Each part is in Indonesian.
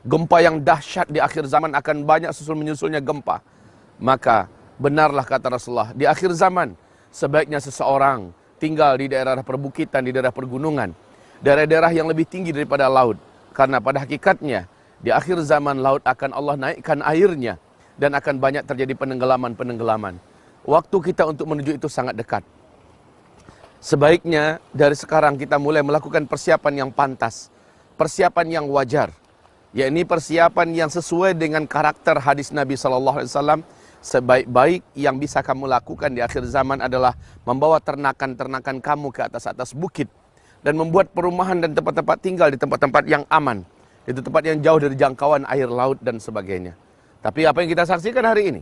gempa yang dahsyat di akhir zaman akan banyak menyusulnya gempa. Maka benarlah kata Rasulullah, di akhir zaman sebaiknya seseorang tinggal di daerah perbukitan, di daerah pergunungan, daerah-daerah yang lebih tinggi daripada laut. Karena pada hakikatnya di akhir zaman laut akan Allah naikkan airnya dan akan banyak terjadi penenggelaman-penenggelaman. Waktu kita untuk menuju itu sangat dekat. Sebaiknya dari sekarang kita mulai melakukan persiapan yang pantas, persiapan yang wajar, yakni persiapan yang sesuai dengan karakter hadis Nabi SAW. Sebaik-baik yang bisa kamu lakukan di akhir zaman adalah membawa ternakan-ternakan kamu ke atas bukit dan membuat perumahan dan tempat-tempat tinggal di tempat-tempat yang aman, di tempat yang jauh dari jangkauan air laut dan sebagainya. Tapi apa yang kita saksikan hari ini?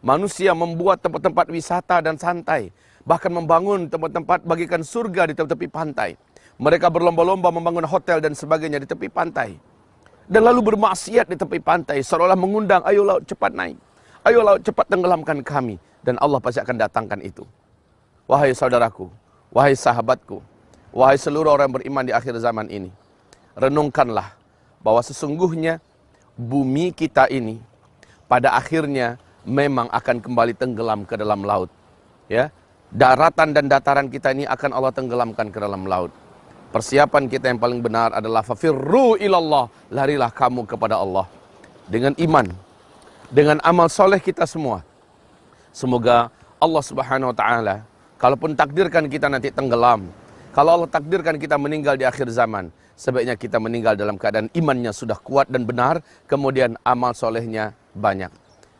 Manusia membuat tempat-tempat wisata dan santai, bahkan membangun tempat-tempat bagikan surga di tepi pantai. Mereka berlomba-lomba membangun hotel dan sebagainya di tepi pantai. Dan lalu bermaksiat di tepi pantai, seolah-olah mengundang, ayo laut cepat naik. Ayo laut cepat tenggelamkan kami. Dan Allah pasti akan datangkan itu. Wahai saudaraku, wahai sahabatku, wahai seluruh orang beriman di akhir zaman ini, renungkanlah bahwa sesungguhnya bumi kita ini pada akhirnya memang akan kembali tenggelam ke dalam laut. Ya, daratan dan dataran kita ini akan Allah tenggelamkan ke dalam laut. Persiapan kita yang paling benar adalah fafirru ilallah, larilah kamu kepada Allah dengan iman, dengan amal soleh kita semua. Semoga Allah Subhanahu wa taala, kalaupun takdirkan kita nanti tenggelam, kalau Allah takdirkan kita meninggal di akhir zaman, sebaiknya kita meninggal dalam keadaan imannya sudah kuat dan benar, kemudian amal solehnya banyak.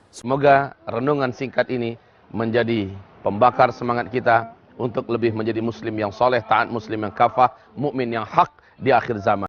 Semoga renungan singkat ini menjadi pembakar semangat kita untuk lebih menjadi muslim yang soleh, taat, muslim yang kafah, mukmin yang hak di akhir zaman.